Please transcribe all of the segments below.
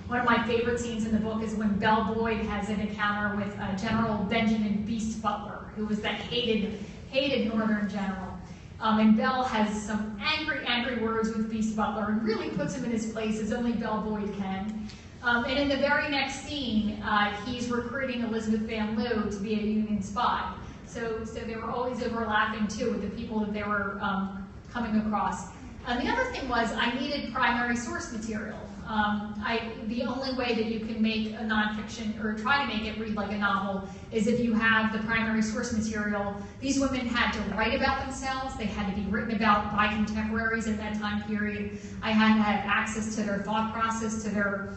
One of my favorite scenes in the book is when Belle Boyd has an encounter with General Benjamin Beast Butler, who was that hated Northern general. And Belle has some angry words with Beast Butler and really puts him in his place as only Belle Boyd can. And in the very next scene, he's recruiting Elizabeth Van Loo to be a Union spy. So they were always overlapping too with the people that they were coming across. The other thing was I needed primary source material. The only way that you can make a nonfiction or try to make it read like a novel is if you have the primary source material. These women had to write about themselves. They had to be written about by contemporaries in that time period. I had to have access to their thought process, to their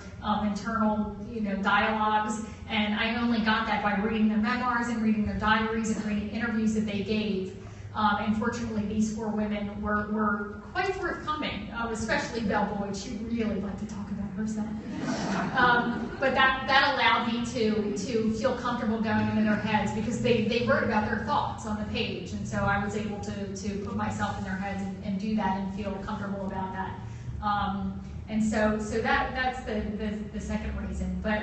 internal, dialogues, and I only got that by reading their memoirs and reading their diaries and reading interviews that they gave. And fortunately, these four women were quite forthcoming, especially Belle Boyd. She really liked to talk about herself. But that allowed me to feel comfortable going into their heads because they wrote about their thoughts on the page. And so I was able to put myself in their heads and do that and feel comfortable about that. And so that's the second reason. But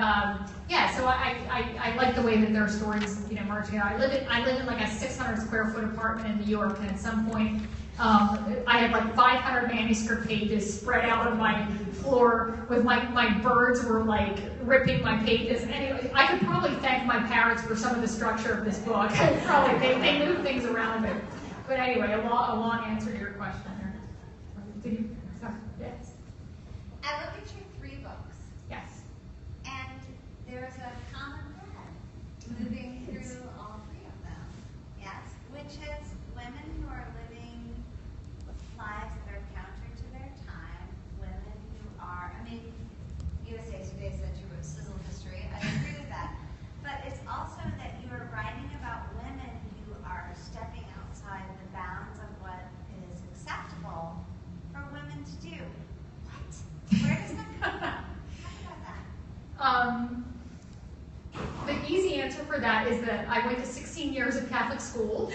yeah, so I like the way that their stories merge together. I live in like a 600 square foot apartment in New York, and at some point I had like 500 manuscript pages spread out on my floor with my birds were like ripping my pages. Anyway, I could probably thank my parents for some of the structure of this book. Probably they moved things around a bit. But anyway, a long answer to your question there. Did you? Sorry. Yes. I look at your 3 books. Yes. And there's a common thread moving through all 3 of them. Yes. Which is women who are living lives that are counter to their time, women who are, USA Today said you wrote sizzle history. I agree with that. But it's also that you are writing about women who are stepping outside the bounds of what is acceptable for women to do. Where does that come from? Talk about that. The easy answer for that is that I went to 16 years of Catholic school.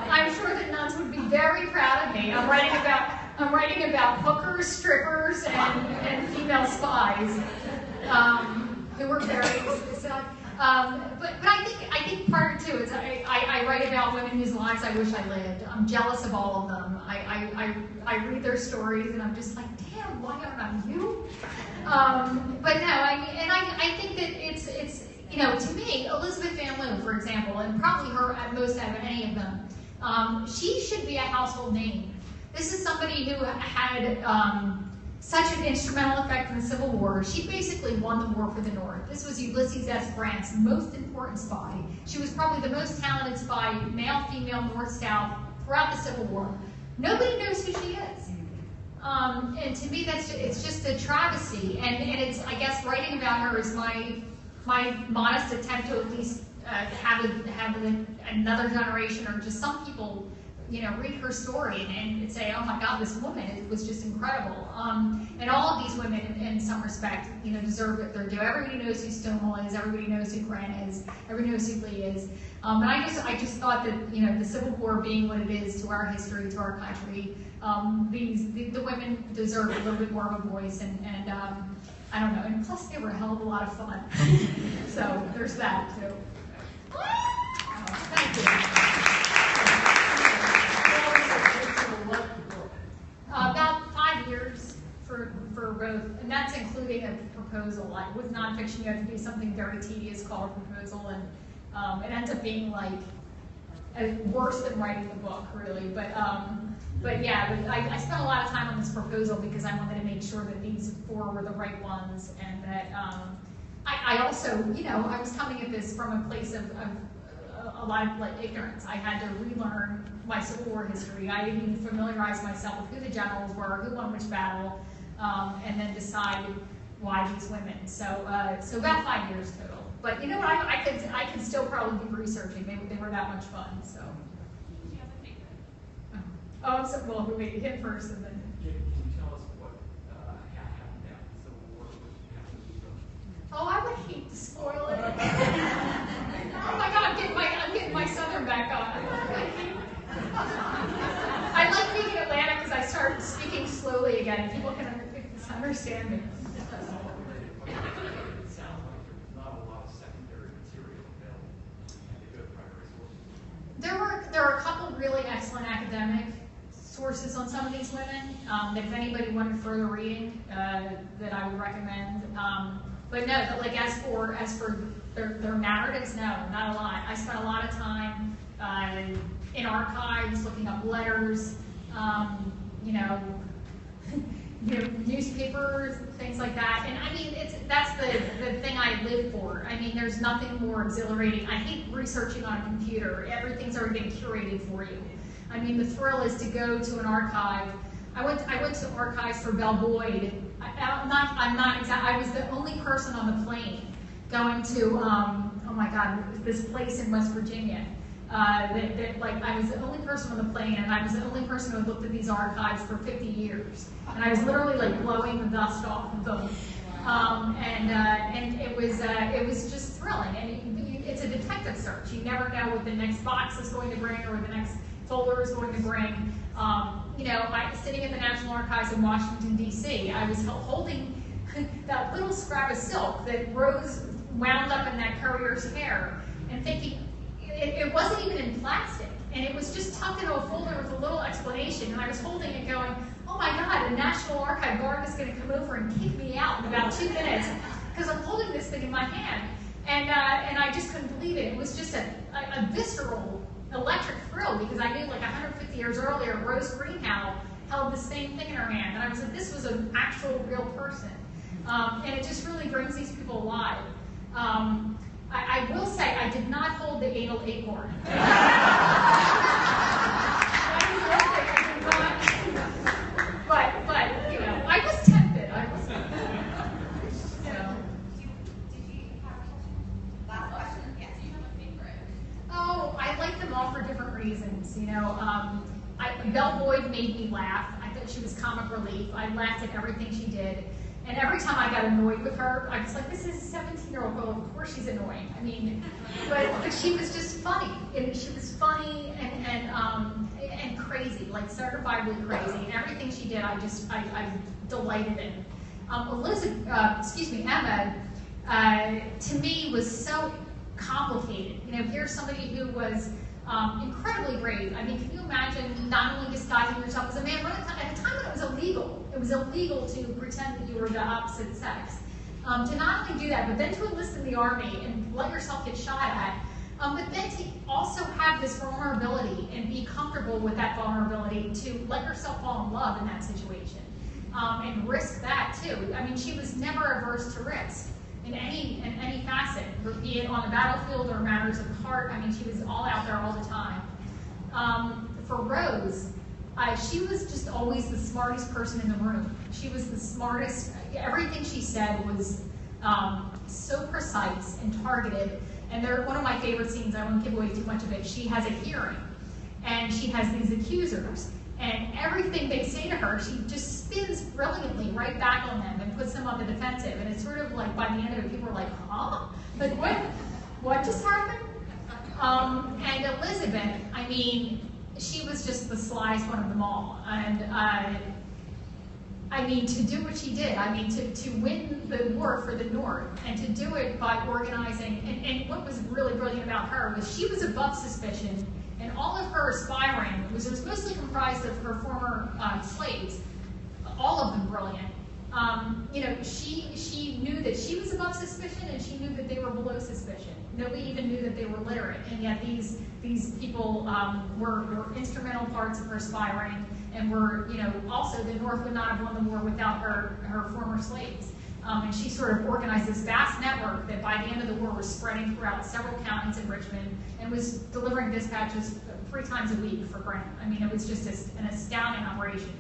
I'm sure that nuns would be very proud of me. I'm writing about hookers, strippers, and female spies who were very. But I think part of it too is I write about women whose lives I wish I lived. I'm jealous of all of them. I read their stories and I'm just like, damn, why aren't I you? But no, I think that it's to me, Elizabeth Van Loo, for example, and probably her at most out of any of them, she should be a household name. This is somebody who had such an instrumental effect in the Civil War. She basically won the war for the North. This was Ulysses S. Grant's most important spy. She was probably the most talented spy, male, female, North, South, throughout the Civil War. Nobody knows who she is. And to me, it's just a travesty. And it's, I guess, writing about her is my modest attempt to at least have another generation or just some people read her story and say, oh my God, this woman, it was just incredible. And all of these women, in some respect, deserve what they're due. Everybody knows who Stonewall is. Everybody knows who Grant is. Everybody knows who Lee is. But I just thought that, the Civil War being what it is to our history, to our country, the women deserve a little bit more of a voice. And I don't know. And plus, they were a hell of a lot of fun. So there's that too. Thank you. About 5 years for both, and that's including a proposal. Like with nonfiction, you have to do something very tedious called a proposal, and it ends up being like worse than writing the book, really. But yeah, I spent a lot of time on this proposal because I wanted to make sure that these 4 were the right ones, and that I also, I was coming at this from a place of a lot of ignorance. I had to relearn my Civil War history. I didn't even familiarize myself with who the generals were, who won which battle, and then decide why these women. So about 5 years total. But you know what? I could still probably be researching. They were that much fun. So. Do you have a favorite? Oh, so well, we made hit first, and then. Can you tell us what happened after the Civil War? Oh, I would hate to spoil it. Oh my God, I'm getting my Southern back on. I like being in Atlanta because I started speaking slowly again. People can understand it. Somewhat related question. It sounds like there's not a lot of secondary material available and a good primary source. There were a couple really excellent academic sources on some of these women that if anybody wanted further reading, that I would recommend. But no, like as for their narratives, no, not a lot. I spent a lot of time in archives looking up letters, newspapers, things like that. And I mean, that's the thing I live for. I mean, there's nothing more exhilarating. I hate researching on a computer. Everything's already been curated for you. I mean, the thrill is to go to an archive. I went to archives for Belle Boyd. I was the only person on the plane going to, oh my God, this place in West Virginia. I was the only person on the plane, and I was the only person who had looked at these archives for 50 years. And I was literally like blowing the dust off of them. And it was just thrilling. And it's a detective search. You never know what the next box is going to bring or what the next folder is going to bring. Sitting at the National Archives in Washington, D.C., I was holding that little scrap of silk that Rose wound up in that courier's hair and thinking, it wasn't even in plastic, and it was just tucked into a folder with a little explanation, and I was holding it going, oh my God, the National Archive guard is going to come over and kick me out in about 2 minutes because I'm holding this thing in my hand. And I just couldn't believe it. It was just a visceral, electric thrill because I knew like 150 years earlier, Rose Greenhow held the same thing in her hand, and I was like, this was an actual real person. And it just really brings these people alive. I will say I did not hold the anal acorn. But I was tempted. Did you have a question? Last question? Yes. Do you have a favorite? Oh, I like them all for different reasons. Belle Boyd made me laugh. I thought she was comic relief. I laughed at everything she did. And every time I got annoyed with her, I was like, this is a 17-year-old girl, of course she's annoying. I mean, but she was just funny. And she was funny and crazy, like certifiably crazy. And everything she did, I delighted in. Emma, to me, was so complicated. Here's somebody who was incredibly brave. I mean, can you imagine not only disguising yourself as a man, but at a time when it was illegal to pretend that you were the opposite sex. To not only do that, but then to enlist in the army and let yourself get shot at, but then to also have this vulnerability and be comfortable with that vulnerability, to let yourself fall in love in that situation, and risk that too. I mean, she was never averse to risk in any facet, be it on the battlefield or matters of the heart. I mean, she was all out there all the time. For Rose, she was just always the smartest person in the room. She was the smartest. Everything she said was so precise and targeted. And one of my favorite scenes, I won't give away too much of it, she has a hearing. And she has these accusers. And everything they say to her, she just spins brilliantly right back on them and puts them on the defensive. And it's sort of like, by the end of it, people are like, huh? Like, what just happened? And Elizabeth, I mean, she was just the slyest one of them all. And I mean, to do what she did, I mean, to win the war for the North, and to do it by organizing, and what was really brilliant about her was she was above suspicion, and all of her aspiring was mostly comprised of her former slaves, all of them brilliant. She knew that she was above suspicion, and she knew that they were below suspicion. Nobody even knew that they were literate, and yet these people were instrumental parts of her spy ring, and were, also the North would not have won the war without her former slaves. And she sort of organized this vast network that by the end of the war was spreading throughout several counties in Richmond, and was delivering dispatches 3 times a week for Grant. I mean, it was just an astounding operation.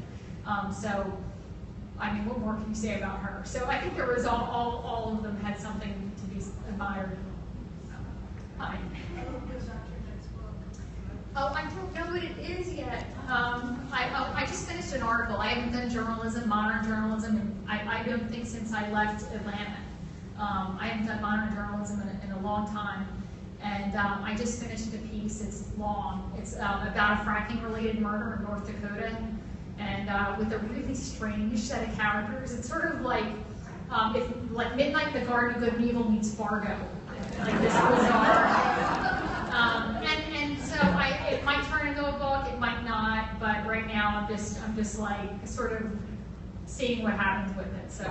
I mean, what more can you say about her? So I think there was all of them had something to be admired. Hi. Oh, I don't know what it is yet. I just finished an article. I haven't done journalism, modern journalism, and I don't think since I left Atlanta. I haven't done modern journalism in a long time. And I just finished a piece. It's long. It's about a fracking-related murder in North Dakota. and with a really strange set of characters. It's sort of like if like Midnight in the Garden of Good and Evil meets Fargo, like this bizarre. And so it might turn into a book, it might not, but right now I'm just like sort of seeing what happens with it. So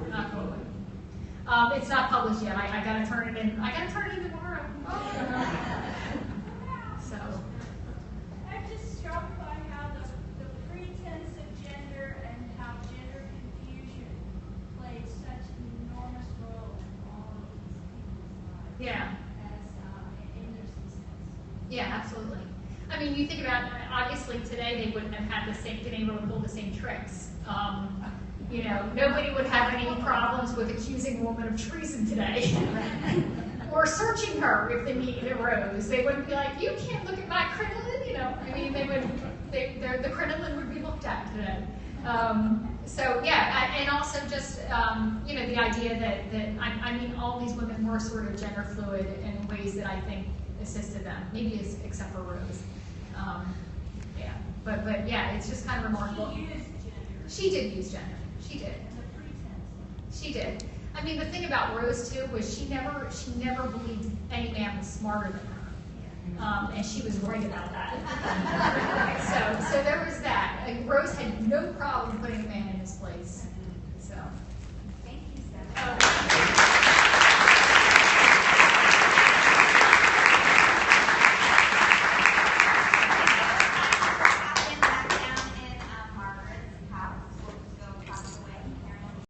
not totally. It's not published yet. I gotta turn it in. I gotta turn it in tomorrow. So. I'm just struck by how the pretense of gender and how gender confusion plays such an enormous role in all of these people's lives. Yeah. As in their success. Yeah, absolutely. I mean, you think about obviously today they wouldn't have had been able to pull the same tricks. You know, nobody would have any problems with accusing a woman of treason today, or searching her if the need arose. They wouldn't be like, "You can't look at my crinoline," you know. I mean, the crinoline would be looked at today. So yeah, and also just you know, the idea that I mean, all these women were sort of gender fluid in ways that I think assisted them, maybe except for Rose. Yeah, but yeah, it's just kind of remarkable. She used gender. She did use gender. She did. The pretense. She did. I mean, the thing about Rose too was she never believed any man was smarter than her, and she was right about that. So there was that. Like, Rose had no problem putting a man in his place.